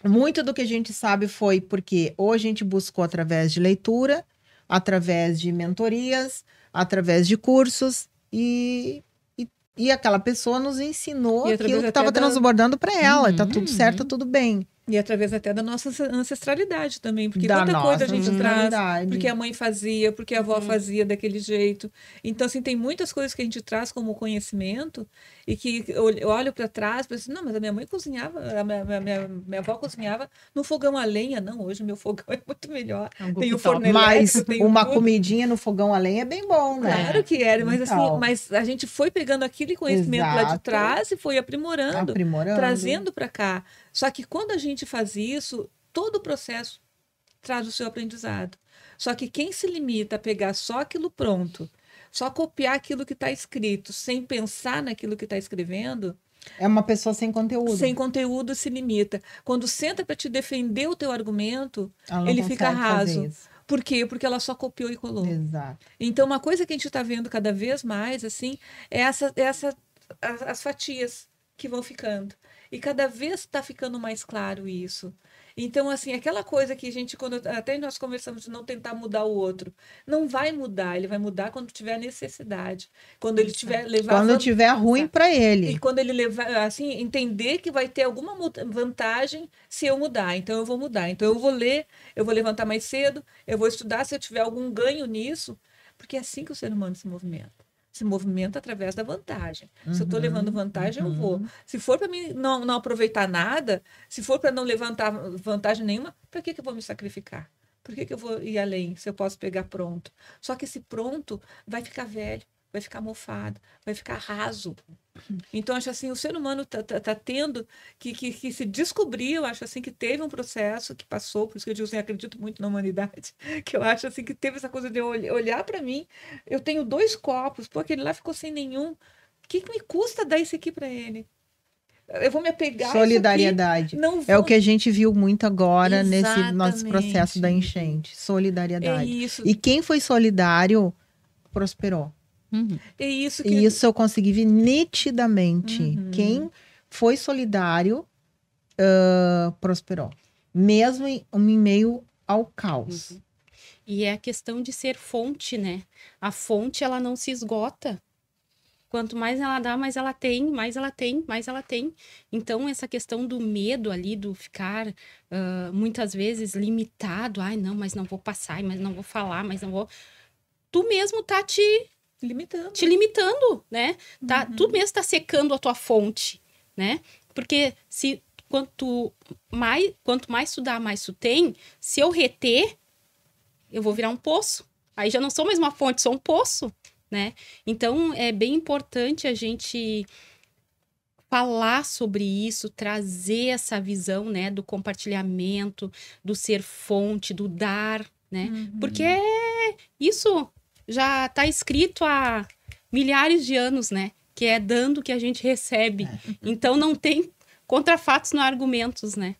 muito do que a gente sabe foi porque ou a gente buscou através de leitura, através de mentorias, através de cursos e aquela pessoa nos ensinou aquilo que estava transbordando para ela. Tá tudo certo, tá tudo bem. E através até da nossa ancestralidade também, porque Da quanta coisa a nossa gente traz, ancestralidade. porque a mãe fazia, porque a avó fazia daquele jeito. Então, assim, tem muitas coisas que a gente traz como conhecimento e que eu olho para trás e penso, não, mas a minha mãe cozinhava, minha avó cozinhava no fogão a lenha. Não, hoje o meu fogão é muito melhor. Algo Tem que o top. forno Mas elétrico, tem uma tudo. comidinha no fogão a lenha é bem bom, né? Claro que era, mas assim, Então. mas a gente foi pegando aquele conhecimento lá de Exato. trás e foi aprimorando, Aprimorando. trazendo para cá. Só que quando a gente faz isso, todo o processo traz o seu aprendizado. Só que quem se limita a pegar só aquilo pronto, só copiar aquilo que está escrito, sem pensar naquilo que está escrevendo, É uma pessoa sem conteúdo. sem conteúdo se limita. Quando senta para te defender o teu argumento, Ela não ele fica consegue fazer raso. isso. Por quê? Porque ela só copiou e colou. Exato. Então, uma coisa que a gente está vendo cada vez mais, assim, é as fatias que vão ficando. E cada vez está ficando mais claro isso. Então, assim, aquela coisa que a gente, quando até nós conversamos de não tentar mudar o outro, não vai mudar, ele vai mudar quando tiver necessidade. Quando ele tiver levar Quando tiver ruim para e ele. quando ele levar, assim, entender que vai ter alguma vantagem se eu mudar. Então, eu vou mudar. Então, eu vou ler, eu vou levantar mais cedo, eu vou estudar se eu tiver algum ganho nisso, porque é assim que o ser humano se movimenta. Se movimenta através da vantagem. Se eu estou levando vantagem, eu vou. Se for para mim não aproveitar nada, se for para não levantar vantagem nenhuma, para que eu vou me sacrificar? Por que eu vou ir além se eu posso pegar pronto? Só que esse pronto vai ficar velho, vai ficar mofado, vai ficar raso. Então, acho assim, o ser humano tá tendo que se descobrir, eu acho assim, que teve um processo que passou, por isso que eu digo assim, acredito muito na humanidade, que eu acho assim, que teve essa coisa de eu olhar para mim, eu tenho 2 copos, pô, aquele lá ficou sem nenhum, o que me custa dar esse aqui para ele? Eu vou me apegar a isso aqui, Solidariedade. não É o vou... que a gente viu muito agora nesse nosso Exatamente. processo da enchente. É Solidariedade. isso, E quem foi solidário prosperou. Uhum. é isso que... E isso eu consegui ver nitidamente. Uhum. Quem foi solidário prosperou. Mesmo em meio ao caos. E é a questão de ser fonte, né? A fonte, ela não se esgota. Quanto mais ela dá, mais ela tem, mais ela tem, mais ela tem. Então, essa questão do medo ali, do ficar muitas vezes limitado. Ai, não, mas não vou passar, mas não vou falar, mas não vou... Tu mesmo tá te limitando, né? Tá, tu mesmo tá secando a tua fonte, né? Porque quanto mais tu dá, mais tu tem. Se eu reter, eu vou virar um poço. Aí já não sou mais uma fonte, sou um poço, né? Então, é bem importante a gente falar sobre isso, trazer essa visão, né? Do compartilhamento, do ser fonte, do dar, né? Porque isso já está escrito há milhares de anos, né? Que é dando que a gente recebe. Então, não tem contrafatos, não há argumentos, né?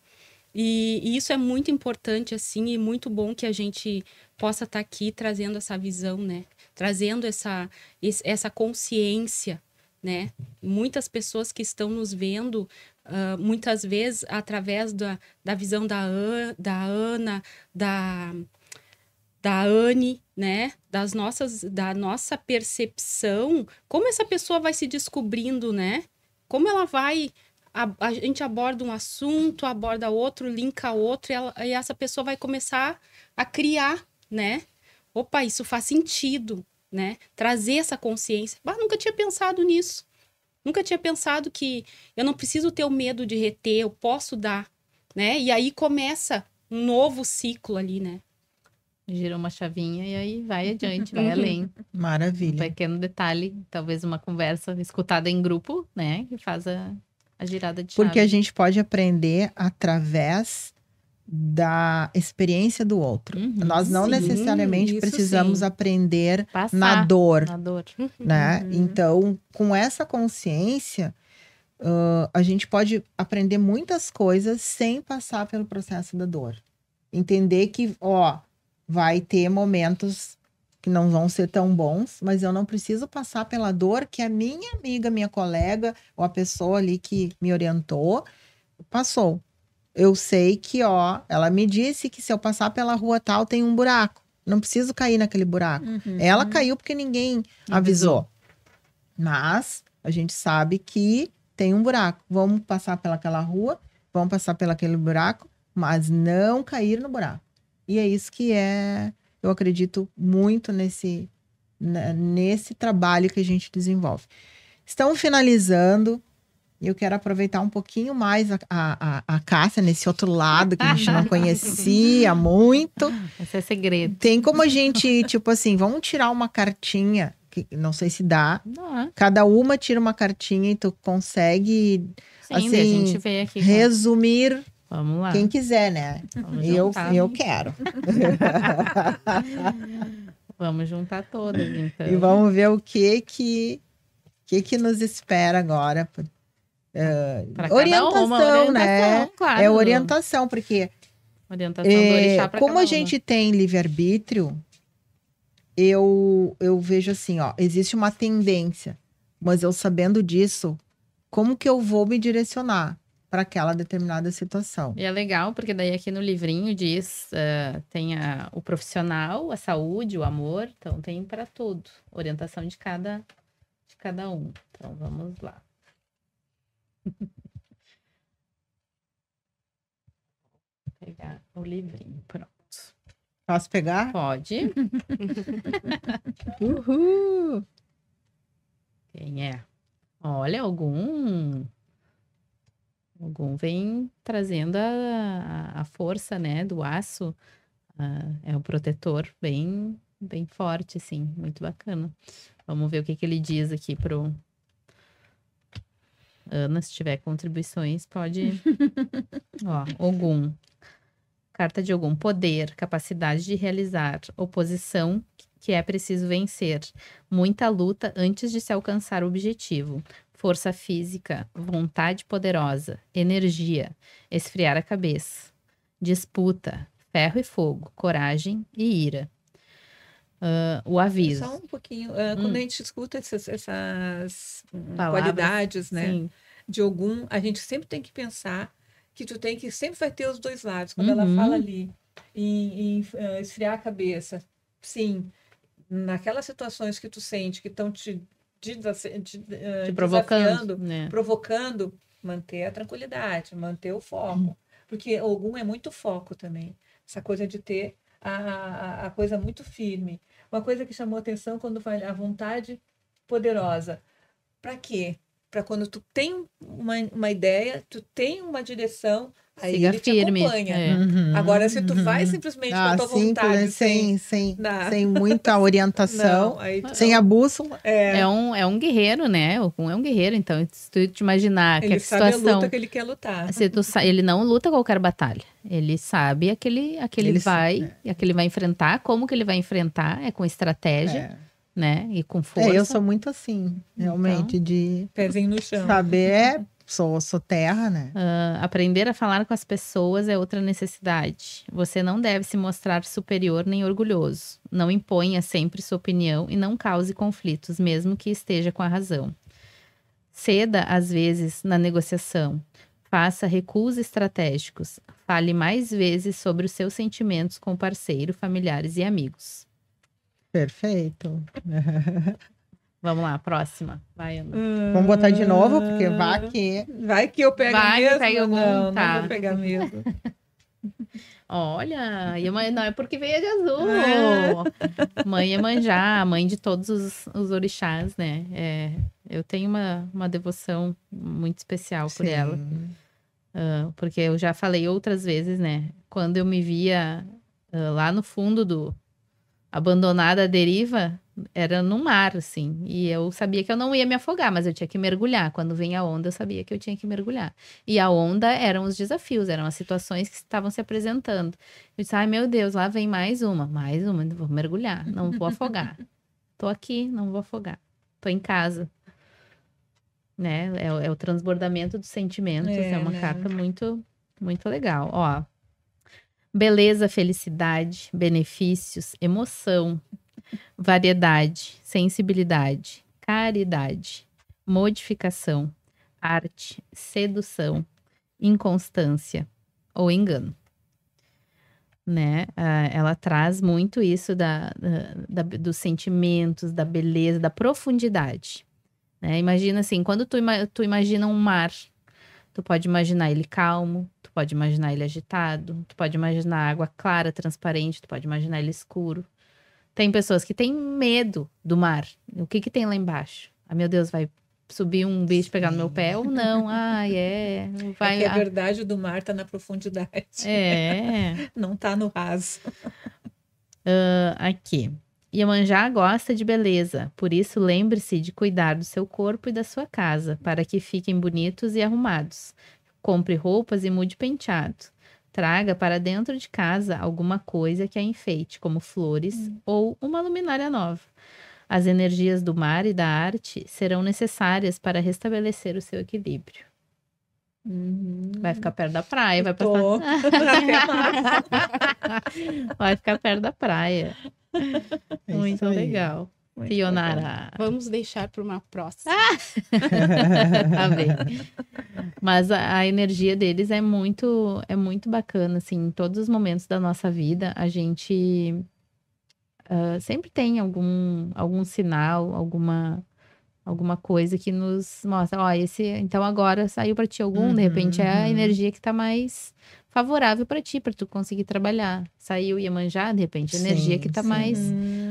E isso é muito importante, assim, e muito bom que a gente possa estar aqui trazendo essa visão, né? Trazendo essa consciência, né? Muitas pessoas que estão nos vendo, muitas vezes, através da visão da Ana, da Anne, né? Da nossa percepção, como essa pessoa vai se descobrindo, né? Como ela vai... A gente aborda um assunto, aborda outro, linka outro, e essa pessoa vai começar a criar, né? Opa, isso faz sentido, né? Trazer essa consciência. Nunca tinha pensado nisso. Nunca tinha pensado que eu não preciso ter o medo de reter, eu posso dar, né? E aí começa um novo ciclo ali, né? Gira uma chavinha e aí vai adiante, vai além. Um Maravilha. pequeno detalhe, talvez uma conversa escutada em grupo, né? Que faz a girada de chave. Porque a gente pode aprender através da experiência do outro. Nós não Sim, necessariamente isso precisamos sim. aprender Passar na dor, na dor. né? Então, com essa consciência, a gente pode aprender muitas coisas sem passar pelo processo da dor. Entender que, vai ter momentos que não vão ser tão bons, mas eu não preciso passar pela dor que a minha amiga, minha colega, ou a pessoa ali que me orientou, passou. Eu sei que, ela me disse que se eu passar pela rua tal, tem um buraco. Não preciso cair naquele buraco. Ela caiu porque ninguém avisou. Mas a gente sabe que tem um buraco. Vamos passar pelaquela rua vão passar pelo aquele buraco, mas não cair no buraco. E é isso que eu acredito muito nesse trabalho que a gente desenvolve. Estamos finalizando. Eu quero aproveitar um pouquinho mais a Cássia nesse outro lado que a gente não conhecia muito. Esse é segredo. Tem como a gente, tipo assim, vamos tirar uma cartinha, que não sei se dá. Não, Cada uma tira uma cartinha e tu consegue, sim, assim, daí a gente vê aqui. resumir. Vamos lá. Quem quiser, né? Vamos Eu juntar. quero. Vamos juntar todas, então. E vamos ver o que nos espera agora. Pra cada Orientação, uma, orientação, né? claro. É orientação, porque Orientação do orixá pra como cada a gente tem livre-arbítrio, eu vejo assim, ó, existe uma tendência, mas eu sabendo disso, como que eu vou me direcionar para aquela determinada situação? E é legal, porque daí aqui no livrinho diz, tem o profissional, a saúde, o amor, então tem para tudo. Orientação de cada um. Então, vamos lá. Vou pegar o livrinho, pronto. Posso pegar? Pode. Uhul! Quem é? Olha, algum vem trazendo a força, né, do aço. É um protetor bem forte, assim, muito bacana. Vamos ver o que ele diz aqui pro Ana, se tiver contribuições, pode. Ó, Ogum. Carta de Ogum. Poder, capacidade de realizar, oposição que é preciso vencer, muita luta antes de se alcançar o objetivo, força física, vontade poderosa, energia, esfriar a cabeça, disputa, ferro e fogo, coragem e ira. O aviso. Só um pouquinho. Quando a gente escuta essas Palavras, qualidades, né, sim. de Ogum, a gente sempre tem que pensar que sempre vai ter os dois lados. Quando ela fala ali em esfriar a cabeça, sim, naquelas situações que tu sente que estão te provocando, desafiando, né? provocando, manter a tranquilidade, manter o foco. Porque Ogum é muito foco também. Essa coisa de ter a coisa muito firme. Uma coisa que chamou atenção quando fala a vontade poderosa. Para quê? Para quando tu tem uma ideia, tu tem uma direção, aí Siga ele firme. te acompanha. É. Agora, se tu vai simplesmente com a tua vontade, sem muita orientação, não, aí tu sem a bússola. É um guerreiro, né? Ogum é um guerreiro, então se tu te imaginar que ele a sabe situação... a luta que ele quer lutar. Ele não luta qualquer batalha. Ele sabe a que ele vai enfrentar, como que ele vai enfrentar, é com estratégia, né? E com força. Eu sou muito assim, realmente, de pezinho no chão. saber, sou terra, né? Aprender a falar com as pessoas é outra necessidade. Você não deve se mostrar superior nem orgulhoso. Não imponha sempre sua opinião e não cause conflitos, mesmo que esteja com a razão. Ceda, às vezes, na negociação. Faça recuos estratégicos. Fale mais vezes sobre os seus sentimentos com o parceiro, familiares e amigos. Perfeito. Vamos lá, próxima. Vai, Ana. Vamos botar de novo, porque Vai que eu pego mesmo. Pega algum, não tá. vou pegar mesmo. Olha, não é porque veio de azul. Mãe Iemanjá, mãe de todos os orixás, né? Eu tenho uma devoção muito especial por ela. Porque eu já falei outras vezes, né? Quando eu me via lá no fundo abandonada à deriva, era no mar, assim. E eu sabia que eu não ia me afogar, mas eu tinha que mergulhar. Quando vinha a onda, eu sabia que eu tinha que mergulhar. E a onda eram os desafios, eram as situações que estavam se apresentando. Eu disse, ai meu Deus, lá vem mais uma, vou mergulhar, não vou afogar. Tô aqui, não vou afogar. Tô em casa. Né? É o transbordamento dos sentimentos, é uma carta muito, muito legal. Ó, beleza, felicidade, benefícios, emoção, variedade, sensibilidade, caridade, modificação, arte, sedução, inconstância ou engano. Né? Ela traz muito isso dos sentimentos, da beleza, da profundidade. Né? Imagina assim, quando tu imagina um mar, Tu pode imaginar ele calmo, tu pode imaginar ele agitado, tu pode imaginar água clara, transparente, tu pode imaginar ele escuro. Tem pessoas que têm medo do mar. O que que tem lá embaixo? Ah, meu Deus, vai subir um bicho pegar no meu pé ou não? Ai, vai. É que a verdade do mar tá na profundidade. Não tá no raso. Aqui. Iemanjá gosta de beleza, por isso lembre-se de cuidar do seu corpo e da sua casa, para que fiquem bonitos e arrumados. Compre roupas e mude penteado. Traga para dentro de casa alguma coisa que a enfeite, como flores ou uma luminária nova. As energias do mar e da arte serão necessárias para restabelecer o seu equilíbrio. Vai ficar perto da praia, vai passar. Vai ficar perto da praia. Muito legal. Fionara. Vamos deixar para uma próxima. Tá bem. Mas a energia deles é muito bacana, assim, em todos os momentos da nossa vida, a gente sempre tem algum sinal, alguma coisa que nos mostra, ó, então agora saiu para ti de repente é a energia que tá mais favorável para ti, para tu conseguir trabalhar. Saiu Iemanjá, de repente, a energia que tá mais...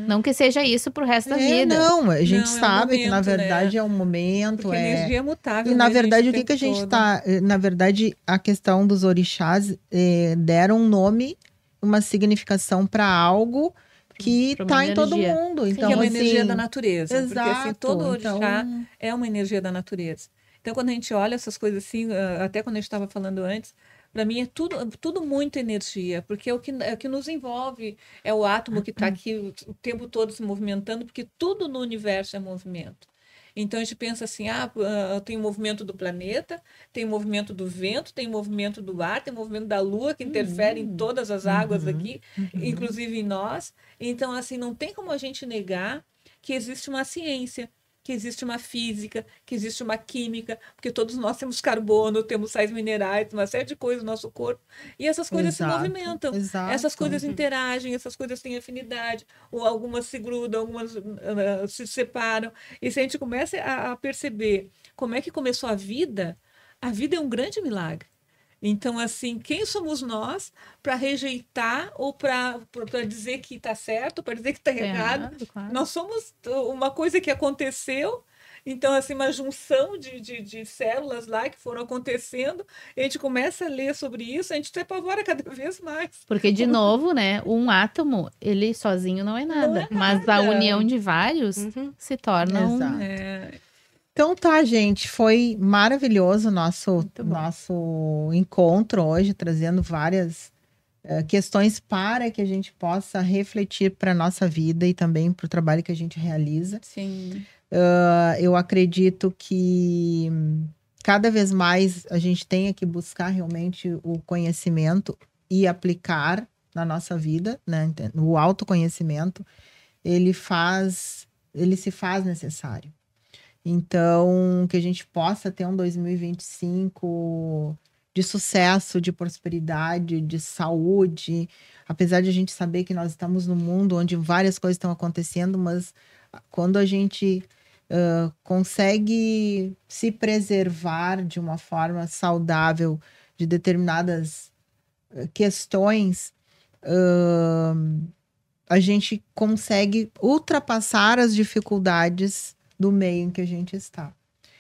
Não que seja isso pro resto da vida. Não, a gente Não, sabe é um que na momento, verdade é um momento. Porque a energia é mutável. E na né, verdade, gente, o que a gente todo. tá... Na verdade, a questão dos orixás deram um nome, uma significação para algo que Pra uma tá em todo energia. mundo. Sim, Então, que é uma assim, energia da natureza. exato, Porque assim, todo orixá então... é uma energia da natureza. Então, quando a gente olha essas coisas assim, até quando a gente estava falando antes, para mim é tudo muito energia, porque é o que nos envolve, é o átomo que está aqui o tempo todo se movimentando, porque tudo no universo é movimento. Então a gente pensa assim, tem o movimento do planeta, tem o movimento do vento, tem o movimento do ar, tem o movimento da lua que interfere em todas as águas aqui, inclusive em nós. Então assim, não tem como a gente negar que existe uma ciência, que existe uma física, que existe uma química, porque todos nós temos carbono, temos sais minerais, uma série de coisas no nosso corpo, e essas coisas se movimentam, essas coisas interagem, essas coisas têm afinidade, ou algumas se grudam, algumas se separam, e se a gente começa a perceber como é que começou a vida é um grande milagre. Então, assim, quem somos nós para rejeitar ou para dizer que está certo, para dizer que está errado? Claro. Nós somos uma coisa que aconteceu, então, assim, uma junção de células lá que foram acontecendo, a gente começa a ler sobre isso, a gente se apavora cada vez mais. Porque, de novo, né, um átomo, ele sozinho não é nada. Mas a união de vários se torna Então tá, gente, foi maravilhoso o nosso encontro hoje, trazendo várias questões para que a gente possa refletir para a nossa vida e também para o trabalho que a gente realiza. Sim. Eu acredito que cada vez mais a gente tenha que buscar realmente o conhecimento e aplicar na nossa vida, né? O autoconhecimento, ele se faz necessário. Então, que a gente possa ter um 2025 de sucesso, de prosperidade, de saúde, apesar de a gente saber que nós estamos num mundo onde várias coisas estão acontecendo, mas quando a gente consegue se preservar de uma forma saudável de determinadas questões, a gente consegue ultrapassar as dificuldades do meio em que a gente está.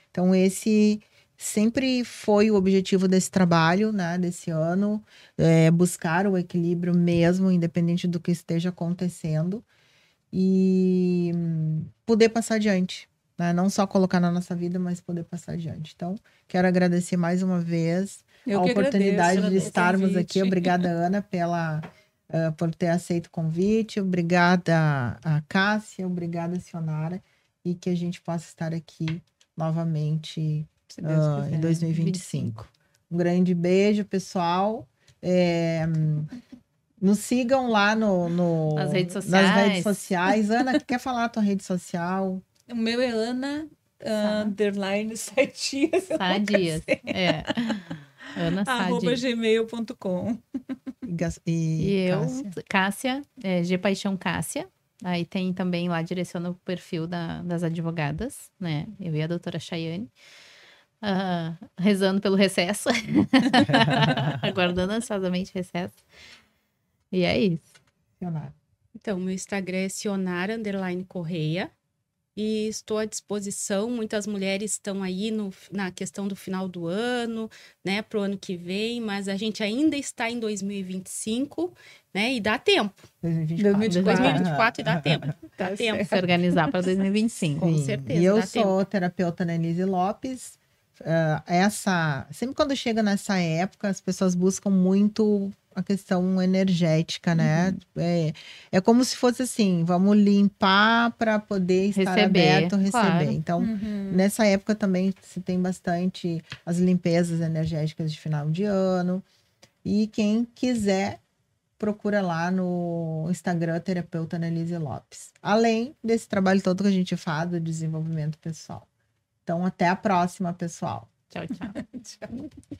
Então, esse sempre foi o objetivo desse trabalho, né, desse ano, buscar o equilíbrio mesmo, independente do que esteja acontecendo, e poder passar adiante, né? Não só colocar na nossa vida, mas poder passar adiante. Então, quero agradecer mais uma vez a oportunidade de estarmos aqui. Obrigada, Ana, por ter aceito o convite. Obrigada a Cássia, obrigada, Fionara. E que a gente possa estar aqui novamente em 2025. Um grande beijo, pessoal. Nos sigam lá nas redes sociais. Ana, quer falar a tua rede social? O meu é Ana _Sadias. Ana @gmail.com. E eu, Cássia, G Paixão Cássia. Aí tem também lá, direciona o perfil das advogadas, né? Eu e a doutora Chayane. rezando pelo recesso. Aguardando ansiosamente o recesso. E é isso. Então, meu Instagram é cionara_correia. E estou à disposição. Muitas mulheres estão aí na questão do final do ano, né, para o ano que vem, mas a gente ainda está em 2025, né, e dá tempo. 2024 e dá tempo. Dá tempo. Se organizar para 2025. Com Sim. certeza, E eu dá sou tempo. terapeuta Annelise Lopes. Sempre quando chega nessa época, as pessoas buscam muito a questão energética, né? É como se fosse assim, vamos limpar para poder estar Receber, aberto, receber. claro. Então, nessa época também se tem bastante as limpezas energéticas de final de ano. E quem quiser, procura lá no Instagram, terapeuta Annelise Lopes. Além desse trabalho todo que a gente faz do desenvolvimento pessoal. Então, até a próxima, pessoal. Tchau, tchau.